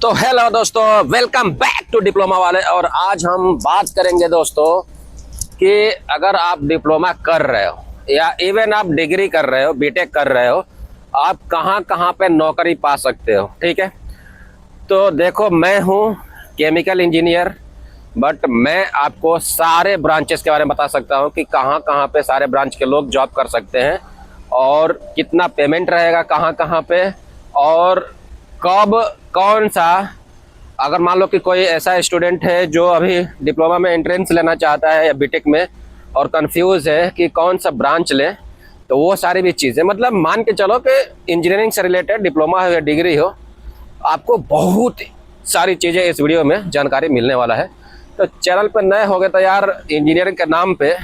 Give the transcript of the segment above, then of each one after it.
तो हेलो दोस्तों, welcome back to diploma वाले। और आज हम बात करेंगे दोस्तों कि अगर आप डिप्लोमा कर रहे हो या इवन आप डिग्री कर रहे हो, बीटेक कर रहे हो, आप कहाँ कहाँ पे नौकरी पा सकते हो। ठीक है, तो देखो मैं हूँ केमिकल इंजीनियर, बट मैं आपको सारे ब्रांचेस के बारे में बता सकता हूँ कि कहाँ कहाँ पे सारे ब्रांच के लोग जॉब कर सकते हैं और कितना पेमेंट रहेगा कहाँ कहाँ पे, और कब कौन सा। अगर मान लो कि कोई ऐसा स्टूडेंट है जो अभी डिप्लोमा में एंट्रेंस लेना चाहता है या बीटेक में और कंफ्यूज है कि कौन सा ब्रांच ले, तो वो सारी भी चीज़ें, मतलब मान के चलो कि इंजीनियरिंग से रिलेटेड डिप्लोमा हो या डिग्री हो, आपको बहुत सारी चीज़ें इस वीडियो में जानकारी मिलने वाला है। तो चैनल पर नए हो गए तो यार इंजीनियरिंग के नाम पे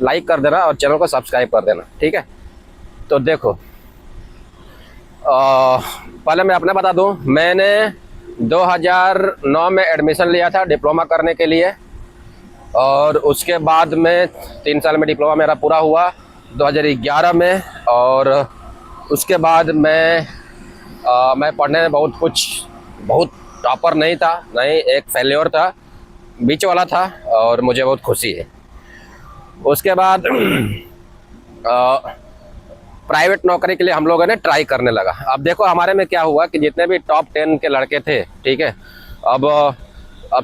लाइक कर देना और चैनल को सब्सक्राइब कर देना। ठीक है, तो देखो पहले मैं अपना बता दूं, मैंने 2009 में एडमिशन लिया था डिप्लोमा करने के लिए, और उसके बाद में 3 साल में डिप्लोमा मेरा पूरा हुआ 2011 में। और उसके बाद मैं पढ़ने में बहुत टॉपर नहीं था, नहीं एक फेल्योर था, बीच वाला था, और मुझे बहुत खुशी है। उसके बाद प्राइवेट नौकरी के लिए हम लोगों ने ट्राई करने लगा। अब देखो हमारे में क्या हुआ कि जितने भी टॉप 10 के लड़के थे, ठीक है, अब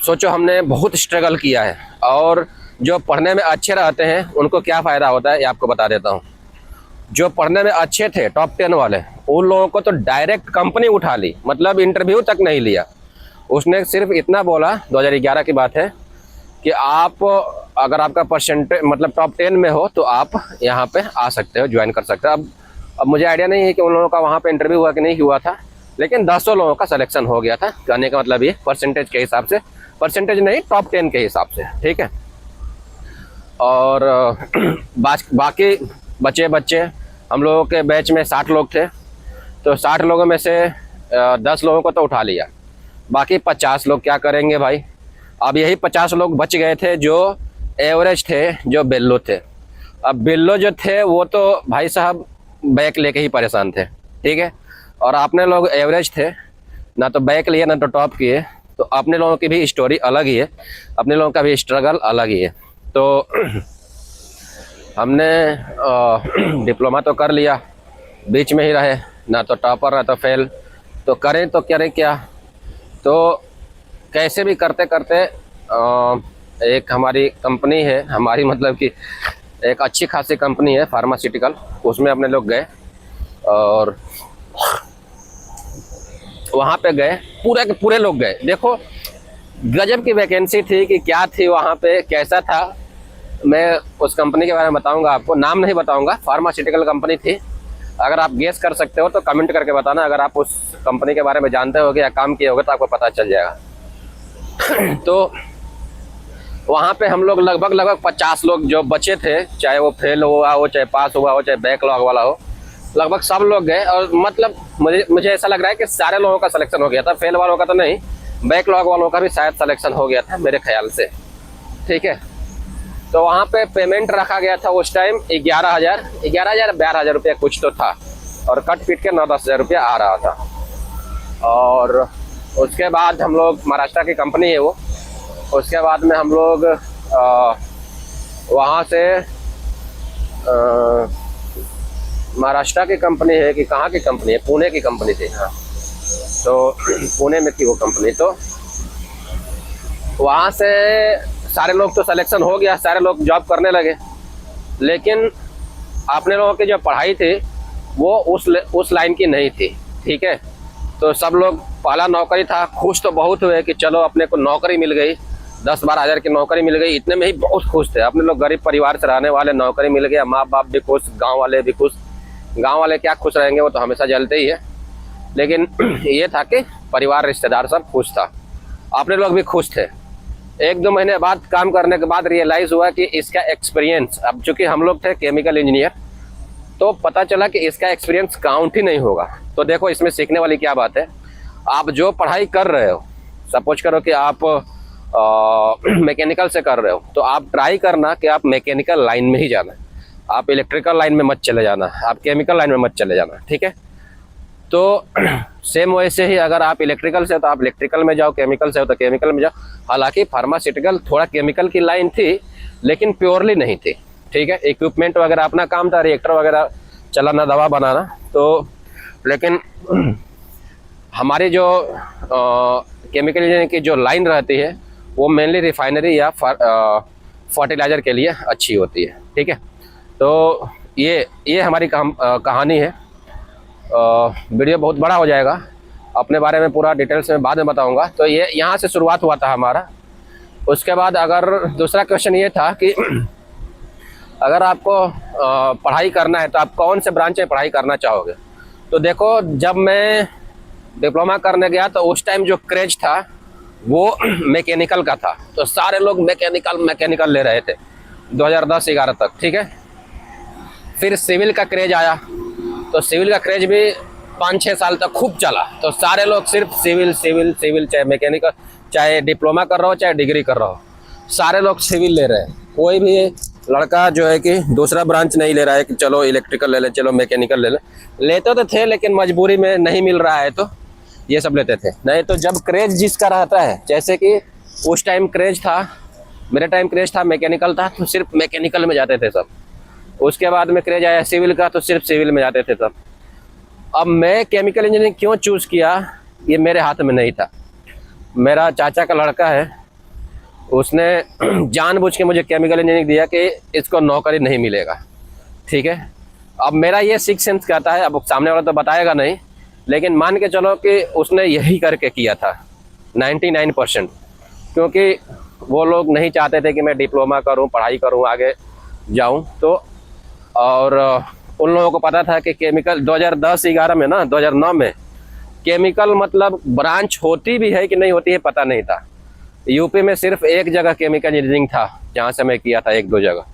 सोचो हमने बहुत स्ट्रगल किया है। और जो पढ़ने में अच्छे रहते हैं उनको क्या फ़ायदा होता है ये आपको बता देता हूँ। जो पढ़ने में अच्छे थे टॉप 10 वाले, उन लोगों को तो डायरेक्ट कंपनी उठा ली, मतलब इंटरव्यू तक नहीं लिया। उसने सिर्फ इतना बोला, 2011 की बात है, कि आप अगर आपका परसेंटेज मतलब टॉप 10 में हो तो आप यहाँ पे आ सकते हो, ज्वाइन कर सकते हो। अब मुझे आइडिया नहीं है कि उन लोगों का वहाँ पे इंटरव्यू हुआ कि नहीं हुआ था, लेकिन 10 लोगों का सिलेक्शन हो गया था। कहने का मतलब ये परसेंटेज के हिसाब से, परसेंटेज नहीं टॉप 10 के हिसाब से, ठीक है। और बाकी बच्चे हम लोगों के बैच में 60 लोग थे, तो 60 लोगों में से 10 लोगों को तो उठा लिया, बाकी 50 लोग क्या करेंगे भाई। अब यही 50 लोग बच गए थे जो एवरेज थे, जो बेल्लो थे। अब बेल्लो जो थे वो तो भाई साहब बैक लेके ही परेशान थे, ठीक है। और अपने लोग एवरेज थे, ना तो बैक लिए ना तो टॉप किए, तो अपने लोगों की भी स्टोरी अलग ही है, अपने लोगों का भी स्ट्रगल अलग ही है। तो हमने डिप्लोमा तो कर लिया, बीच में ही रहे, ना तो टॉपर ना तो फेल, तो करें तो करें क्या। तो कैसे भी करते करते एक हमारी कंपनी है, हमारी मतलब कि एक अच्छी खासी कंपनी है फार्मास्यूटिकल, उसमें अपने लोग गए और वहाँ पे गए, पूरे के पूरे लोग गए। देखो गजब की वैकेंसी थी कि क्या थी वहाँ पे, कैसा था, मैं उस कंपनी के बारे में बताऊंगा आपको, नाम नहीं बताऊंगा, फार्मास्यूटिकल कंपनी थी। अगर आप गेस कर सकते हो तो कमेंट करके बताना, अगर आप उस कंपनी के बारे में जानते होगे या काम किए होगे तो आपको पता चल जाएगा। तो वहाँ पे हम लोग लगभग 50 लोग जो बचे थे, चाहे वो फेल हुआ हो, चाहे पास हुआ हो, चाहे बैकलॉग वाला हो, लगभग सब लोग गए। और मतलब मुझे ऐसा लग रहा है कि सारे लोगों का सिलेक्शन हो गया था, फेल वालों का तो नहीं, बैकलॉग वालों का भी शायद सिलेक्शन हो गया था मेरे ख्याल से, ठीक है। तो वहाँ पे पेमेंट रखा गया था उस टाइम 11,000 रुपया कुछ तो था, और कट पीट के 9-10 हज़ार रुपया आ रहा था। और उसके बाद हम लोग, महाराष्ट्र की कंपनी है वो, उसके बाद में हम लोग वहाँ से महाराष्ट्र की कंपनी है कि कहाँ की कंपनी है, पुणे की कंपनी थी, हाँ, तो पुणे में थी वो कंपनी। तो वहाँ से सारे लोग तो सिलेक्शन हो गया, सारे लोग जॉब करने लगे, लेकिन अपने लोगों की जो पढ़ाई थी वो उस लाइन की नहीं थी, ठीक है। तो सब लोग, पहला नौकरी था, खुश तो बहुत हुए कि चलो अपने को नौकरी मिल गई, 10-12 हज़ार की नौकरी मिल गई, इतने में ही बहुत खुश थे। अपने लोग गरीब परिवार से रहने वाले, नौकरी मिल गया, माँ बाप भी खुश, गांव वाले भी खुश। गांव वाले क्या खुश रहेंगे, वो तो हमेशा जलते ही है, लेकिन ये था कि परिवार रिश्तेदार सब खुश था, अपने लोग भी खुश थे। 1-2 महीने बाद काम करने के बाद रियलाइज़ हुआ कि इसका एक्सपीरियंस, अब चूँकि हम लोग थे केमिकल इंजीनियर, तो पता चला कि इसका एक्सपीरियंस काउंट ही नहीं होगा। तो देखो इसमें सीखने वाली क्या बात है, आप जो पढ़ाई कर रहे हो, सपोज करो कि आप मैकेनिकल से कर रहे हो, तो आप ट्राई करना कि आप मैकेनिकल लाइन में ही जाना, आप इलेक्ट्रिकल लाइन में मत चले जाना, आप केमिकल लाइन में मत चले जाना, ठीक है। तो सेम वैसे ही अगर आप इलेक्ट्रिकल से हो तो आप इलेक्ट्रिकल में जाओ, केमिकल से हो तो केमिकल में जाओ। हालांकि फार्मास्यूटिकल थोड़ा केमिकल की लाइन थी लेकिन प्योरली नहीं थी, ठीक है। इक्विपमेंट वगैरह अपना काम था, रिएक्टर वगैरह चलाना, दवा बनाना। तो लेकिन हमारी जो केमिकल इंजीनियरिंग की जो लाइन रहती है वो मेनली रिफाइनरी या फर्टिलाइज़र के लिए अच्छी होती है, ठीक है। तो ये हमारी कहानी है। वीडियो बहुत बड़ा हो जाएगा, अपने बारे में पूरा डिटेल्स में बाद में बताऊंगा। तो ये यहाँ से शुरुआत हुआ था हमारा। उसके बाद अगर दूसरा क्वेश्चन ये था कि अगर आपको पढ़ाई करना है तो आप कौन से ब्रांच में पढ़ाई करना चाहोगे। तो देखो, जब मैं डिप्लोमा करने गया तो उस टाइम जो क्रेज था वो मैकेनिकल का था। तो सारे लोग मैकेनिकल ले रहे थे 2010-11 तक, ठीक है। फिर सिविल का क्रेज आया, तो सिविल का क्रेज भी 5-6 साल तक खूब चला। तो सारे लोग सिर्फ सिविल, चाहे मैकेनिकल, चाहे डिप्लोमा कर रहा हो चाहे डिग्री कर रहा हो, सारे लोग सिविल ले रहे हैं। कोई भी लड़का जो है कि दूसरा ब्रांच नहीं ले रहा है कि चलो इलेक्ट्रिकल ले ले, चलो मैकेनिकल ले ले। लेते तो थे लेकिन मजबूरी में नहीं मिल रहा है तो ये सब लेते थे। नहीं तो जब क्रेज जिसका रहता है, जैसे कि उस टाइम क्रेज था, मेरे टाइम क्रेज था मैकेनिकल था, तो सिर्फ मैकेनिकल में जाते थे सब। उसके बाद में क्रेज आया सिविल का, तो सिर्फ सिविल में जाते थे सब। अब मैं केमिकल इंजीनियरिंग क्यों चूज़ किया, ये मेरे हाथ में नहीं था। मेरा चाचा का लड़का है, उसने जानबूझ के मुझे केमिकल इंजीनियरिंग दिया कि इसको नौकरी नहीं मिलेगा, ठीक है। अब मेरा ये सिक्स सेंस कहता है, अब सामने वाला तो बताएगा नहीं, लेकिन मान के चलो कि उसने यही करके किया था 99%, क्योंकि वो लोग नहीं चाहते थे कि मैं डिप्लोमा करूं, पढ़ाई करूं, आगे जाऊं। तो और उन लोगों को पता था कि केमिकल 2010-11 में ना, 2009 में केमिकल मतलब ब्रांच होती भी है कि नहीं होती है पता नहीं था। यूपी में सिर्फ एक जगह केमिकल इंजीनियरिंग था जहाँ से मैं किया था, 1-2 जगह,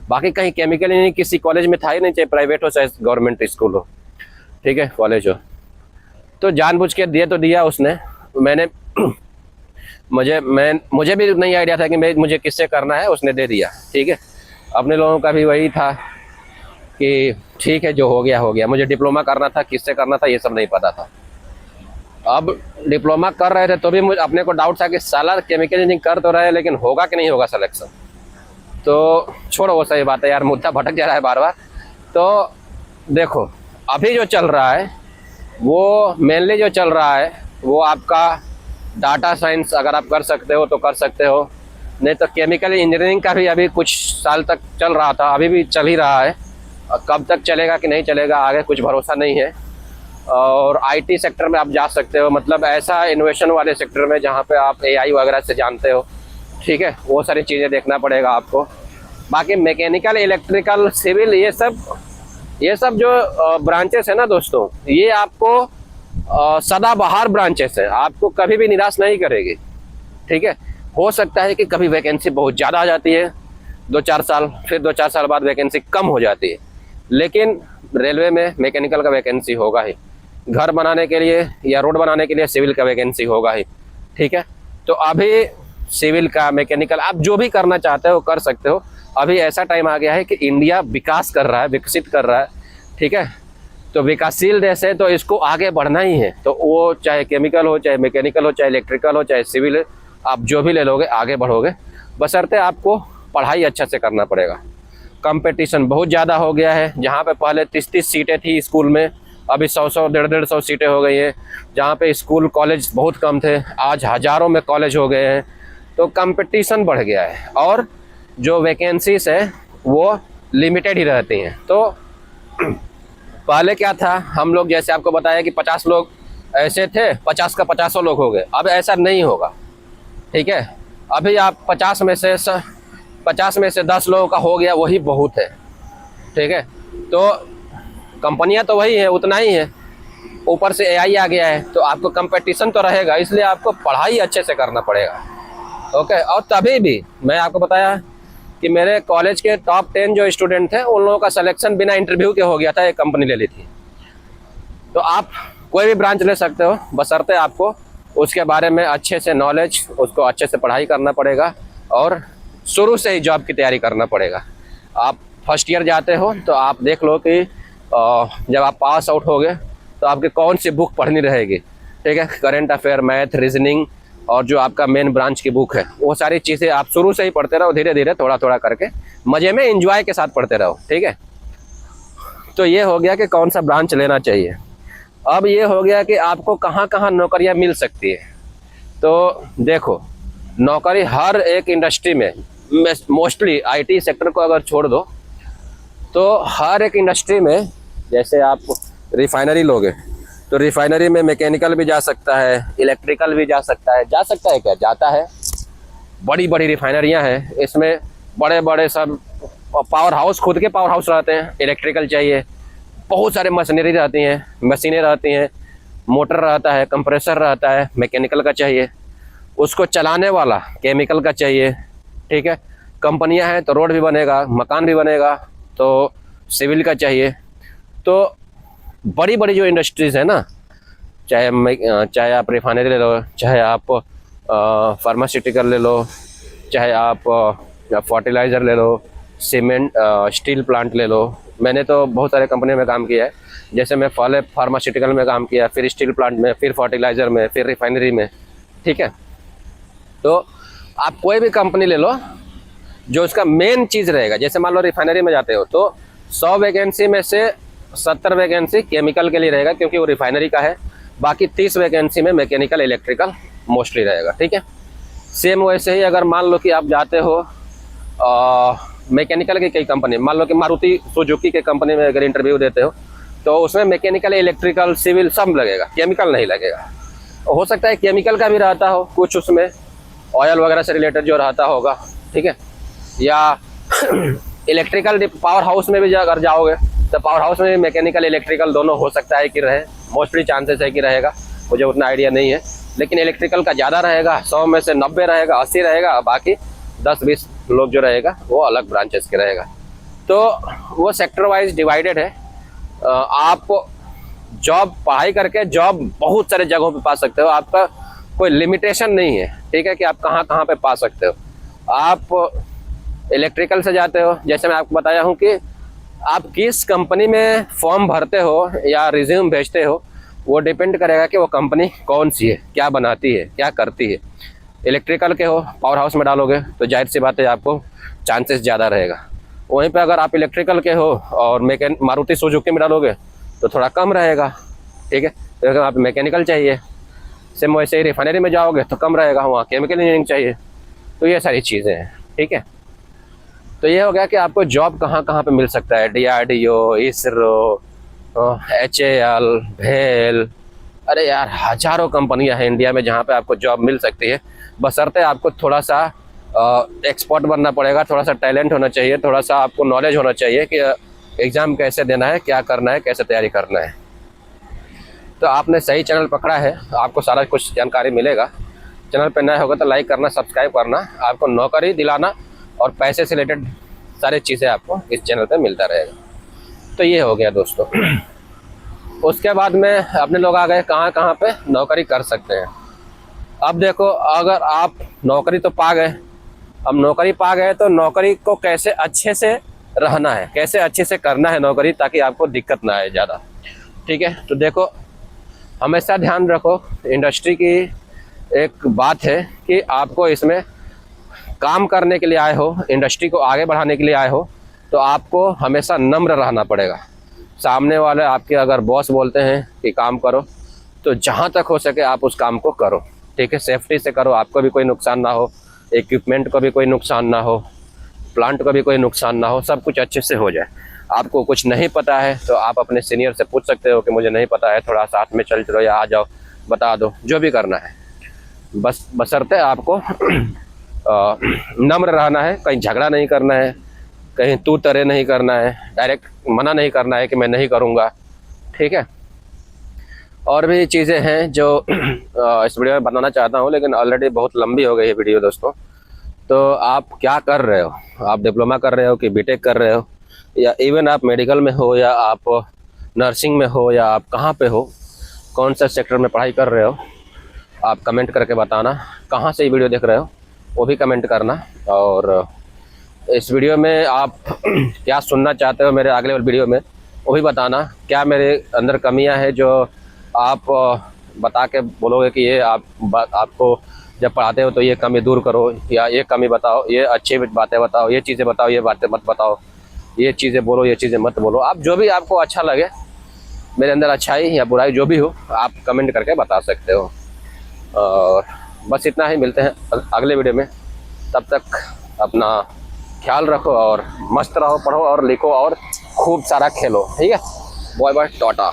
बाकी कहीं केमिकल इंजीनियरिंग किसी कॉलेज में था ही नहीं, चाहे प्राइवेट हो चाहे गवर्नमेंट स्कूल हो, ठीक है, कॉलेज हो। तो जानबूझ के दिए तो दिया उसने। मैंने मुझे भी नहीं आइडिया था कि मुझे किससे करना है, उसने दे दिया, ठीक है। अपने लोगों का भी वही था कि ठीक है, जो हो गया हो गया। मुझे डिप्लोमा करना था, किससे करना था ये सब नहीं पता था। अब डिप्लोमा कर रहे थे तो भी मुझे अपने को डाउट था कि साला केमिकल इंजीनियरिंग कर तो रहे हैं लेकिन होगा कि नहीं होगा सिलेक्शन। तो छोड़ो, वो सही बात है यार, मुद्दा भटक जा रहा है बार बार। तो देखो, अभी जो चल रहा है वो मेनली जो चल रहा है वो आपका डाटा साइंस, अगर आप कर सकते हो तो कर सकते हो, नहीं तो केमिकल इंजीनियरिंग का भी अभी कुछ साल तक चल रहा था, अभी भी चल ही रहा है। कब तक चलेगा कि नहीं चलेगा आगे कुछ भरोसा नहीं है। और आईटी सेक्टर में आप जा सकते हो, मतलब ऐसा इनोवेशन वाले सेक्टर में जहाँ पे आप एआई वगैरह से जानते हो, ठीक है, वो सारी चीज़ें देखना पड़ेगा आपको। बाकी मैकेनिकल, इलेक्ट्रिकल, सिविल, ये सब जो ब्रांचेस है ना दोस्तों, ये आपको सदाबहार ब्रांचेस है, आपको कभी भी निराश नहीं करेगी, ठीक है। हो सकता है कि कभी वैकेंसी बहुत ज़्यादा आ जाती है 2-4 साल, फिर 2-4 साल बाद वैकेंसी कम हो जाती है, लेकिन रेलवे में मैकेनिकल का वैकेंसी होगा ही। घर बनाने के लिए या रोड बनाने के लिए सिविल का वैकेंसी होगा ही, ठीक है। तो अभी सिविल का, मैकेनिकल, आप जो भी करना चाहते हो कर सकते हो। अभी ऐसा टाइम आ गया है कि इंडिया विकास कर रहा है, विकसित कर रहा है, ठीक है। तो विकासशील देश है तो इसको आगे बढ़ना ही है। तो वो चाहे केमिकल हो, चाहे मैकेनिकल हो, चाहे इलेक्ट्रिकल हो, चाहे सिविल हो, आप जो भी ले लोगे आगे बढ़ोगे, बशर्ते आपको पढ़ाई अच्छा से करना पड़ेगा। कंपटीशन बहुत ज़्यादा हो गया है, जहाँ पे पहले 30-30 सीटें थी स्कूल में, अभी 100-100, 150-150 सीटें हो गई हैं। जहाँ पे स्कूल कॉलेज बहुत कम थे, आज हज़ारों में कॉलेज हो गए हैं। तो कंपटीशन बढ़ गया है और जो वैकेंसीज है वो लिमिटेड ही रहती हैं। तो पहले क्या था, हम लोग जैसे आपको बताया कि 50 लोग ऐसे थे, 50 का 50 लोग हो गए। अब ऐसा नहीं होगा, ठीक है। अभी आप 50 में से 10 लोगों का हो गया, वही बहुत है, ठीक है। तो कंपनियां तो वही है, उतना ही है, ऊपर से एआई आ गया है, तो आपको कंपटीशन तो रहेगा, इसलिए आपको पढ़ाई अच्छे से करना पड़ेगा, ओके। और तभी भी मैं आपको बताया कि मेरे कॉलेज के टॉप 10 जो स्टूडेंट थे उन लोगों का सिलेक्शन बिना इंटरव्यू के हो गया था, एक कंपनी ले ली थी। तो आप कोई भी ब्रांच ले सकते हो, बशर्ते आपको उसके बारे में अच्छे से नॉलेज, उसको अच्छे से पढ़ाई करना पड़ेगा और शुरू से ही जॉब की तैयारी करना पड़ेगा। आप फर्स्ट ईयर जाते हो तो आप देख लो कि जब आप पास आउट होगे तो आपके कौन सी बुक पढ़नी रहेगी, ठीक है। करेंट अफेयर, मैथ, रीजनिंग और जो आपका मेन ब्रांच की बुक है, वो सारी चीज़ें आप शुरू से ही पढ़ते रहो, धीरे धीरे थोड़ा थोड़ा करके मज़े में एंजॉय के साथ पढ़ते रहो, ठीक है। तो ये हो गया कि कौन सा ब्रांच लेना चाहिए। अब ये हो गया कि आपको कहाँ कहाँ नौकरियाँ मिल सकती है। तो देखो, नौकरी हर एक इंडस्ट्री में, मोस्टली आईटी सेक्टर को अगर छोड़ दो तो हर एक इंडस्ट्री में, जैसे आप रिफाइनरी लोगे तो रिफाइनरी में मैकेनिकल भी जा सकता है, इलेक्ट्रिकल भी जा सकता है। जा सकता है क्या, जाता है। बड़ी बड़ी रिफाइनरियां हैं, इसमें बड़े बड़े सब पावर हाउस, खुद के पावर हाउस रहते हैं। इलेक्ट्रिकल चाहिए, बहुत सारे मशीनरी रहती हैं, मशीनें रहती हैं, मोटर रहता है, कंप्रेसर रहता है, मैकेनिकल का चाहिए। उसको चलाने वाला केमिकल का चाहिए, ठीक है। कंपनियां हैं तो रोड भी बनेगा, मकान भी बनेगा, तो सिविल का चाहिए। तो बड़ी बड़ी जो इंडस्ट्रीज़ है ना, चाहे आप रिफाइनरी ले लो, चाहे आप फार्मास्यूटिकल ले लो, चाहे आप फर्टिलाइज़र ले लो, सीमेंट, स्टील प्लांट ले लो। मैंने तो बहुत सारे कंपनी में काम किया है, जैसे मैं पहले फार्मास्यूटिकल में काम किया, फिर स्टील प्लांट में, फिर फर्टिलाइज़र में, फिर रिफाइनरी में, ठीक है। तो आप कोई भी कंपनी ले लो जो उसका मेन चीज़ रहेगा। जैसे मान लो रिफाइनरी में जाते हो तो 100 वैकेंसी में से 70 वैकेंसी केमिकल के लिए रहेगा, क्योंकि वो रिफाइनरी का है। बाकी 30 वैकेंसी में मैकेनिकल, इलेक्ट्रिकल मोस्टली रहेगा, ठीक है। सेम वैसे ही अगर मान लो कि आप जाते हो मैकेनिकल की कई कंपनी, मान लो कि मारुति सुजुकी के कंपनी में अगर इंटरव्यू देते हो तो उसमें मैकेनिकल, इलेक्ट्रिकल, सिविल सब लगेगा, केमिकल नहीं लगेगा। हो सकता है केमिकल का भी रहता हो कुछ, उसमें ऑयल वगैरह से रिलेटेड जो रहता होगा, ठीक है। या इलेक्ट्रिकल पावर हाउस में भी अगर जाओगे तो पावर हाउस में मैकेनिकल, इलेक्ट्रिकल दोनों हो सकता है कि रहे, मोस्टली चांसेस है कि रहेगा, मुझे उतना आइडिया नहीं है। लेकिन इलेक्ट्रिकल का ज़्यादा रहेगा, 100 में से 90 रहेगा, 80 रहेगा, बाकी 10-20 लोग जो रहेगा वो अलग ब्रांचेस के रहेगा। तो वो सेक्टर वाइज डिवाइडेड है। आप जॉब पढ़ाई करके जॉब बहुत सारे जगहों पे पा सकते हो, आपका कोई लिमिटेशन नहीं है, ठीक है, कि आप कहाँ कहाँ पे पा सकते हो। आप इलेक्ट्रिकल से जाते हो, जैसे मैं आपको बताया हूँ कि आप किस कंपनी में फॉर्म भरते हो या रिज्यूम भेजते हो, वो डिपेंड करेगा कि वो कंपनी कौन सी है, क्या बनाती है, क्या करती है। इलेक्ट्रिकल के हो, पावर हाउस में डालोगे तो जाहिर सी बात है आपको चांसेस ज़्यादा रहेगा। वहीं पे अगर आप इलेक्ट्रिकल के हो और मारुति सुजुकी में डालोगे तो थोड़ा कम रहेगा, ठीक है। तो अगर आप मैकेनिकल चाहिए, सेम वैसे ही रिफाइनरी में जाओगे तो कम रहेगा, वहाँ केमिकल इंजीनियरिंग चाहिए। तो ये सारी चीज़ें हैं, ठीक है। तो ये हो गया कि आपको जॉब कहाँ कहाँ पे मिल सकता है। DRDO, इसरो, HAL, भेल, अरे यार हजारों कंपनियां हैं इंडिया में जहाँ पे आपको जॉब मिल सकती है। बशर्ते आपको थोड़ा सा एक्सपर्ट बनना पड़ेगा, थोड़ा सा टैलेंट होना चाहिए, थोड़ा सा आपको नॉलेज होना चाहिए कि एग्ज़ाम कैसे देना है, क्या करना है, कैसे तैयारी करना है। तो आपने सही चैनल पकड़ा है, आपको सारा कुछ जानकारी मिलेगा। चैनल पर नया होगा तो लाइक करना, सब्सक्राइब करना। आपको नौकरी दिलाना और पैसे से रिलेटेड सारी चीज़ें आपको इस चैनल पे मिलता रहेगा। तो ये हो गया दोस्तों। उसके बाद में अपने लोग आ गए कहाँ कहाँ पे नौकरी कर सकते हैं। अब देखो, अगर आप नौकरी तो पा गए, अब नौकरी पा गए तो नौकरी को कैसे अच्छे से रहना है, कैसे अच्छे से करना है नौकरी, ताकि आपको दिक्कत ना आए ज़्यादा, ठीक है। तो देखो, हमेशा ध्यान रखो, इंडस्ट्री की एक बात है कि आपको इसमें काम करने के लिए आए हो, इंडस्ट्री को आगे बढ़ाने के लिए आए हो, तो आपको हमेशा नम्र रहना पड़ेगा। सामने वाले आपके अगर बॉस बोलते हैं कि काम करो, तो जहाँ तक हो सके आप उस काम को करो, ठीक है। सेफ्टी से करो, आपको भी कोई नुकसान ना हो, इक्विपमेंट को भी कोई नुकसान ना हो, प्लांट को भी कोई नुकसान ना हो, सब कुछ अच्छे से हो जाए। आपको कुछ नहीं पता है तो आप अपने सीनियर से पूछ सकते हो कि मुझे नहीं पता है, थोड़ा साथ में चल चलो या आ जाओ, बता दो, जो भी करना है। बस बशर्ते आपको नम्र रहना है, कहीं झगड़ा नहीं करना है, कहीं तू तरे नहीं करना है, डायरेक्ट मना नहीं करना है कि मैं नहीं करूँगा, ठीक है। और भी चीज़ें हैं जो इस वीडियो में बताना चाहता हूँ, लेकिन ऑलरेडी बहुत लंबी हो गई है वीडियो दोस्तों। तो आप क्या कर रहे हो, आप डिप्लोमा कर रहे हो कि बीटेक कर रहे हो, या इवन आप मेडिकल में हो, या आप नर्सिंग में हो, या आप कहाँ पे हो, कौन सा सेक्टर में पढ़ाई कर रहे हो, आप कमेंट करके बताना। कहाँ से ये वीडियो देख रहे हो वो भी कमेंट करना। और इस वीडियो में आप क्या सुनना चाहते हो मेरे अगले वीडियो में, वो भी बताना क्या मेरे अंदर कमियां हैं जो आप बता के बोलोगे कि ये आपको जब पढ़ाते हो तो ये कमी दूर करो, या ये कमी बताओ, ये अच्छी बातें बताओ, ये चीज़ें बताओ, ये बातें मत बताओ, ये चीज़ें बोलो, ये चीज़ें मत बोलो। आप जो भी आपको अच्छा लगे, मेरे अंदर अच्छाई या बुराई जो भी हो, आप कमेंट करके बता सकते हो। और बस इतना ही, मिलते हैं अगले वीडियो में। तब तक अपना ख्याल रखो और मस्त रहो, पढ़ो और लिखो और खूब सारा खेलो। ठीक है, बाय बाय, टाटा।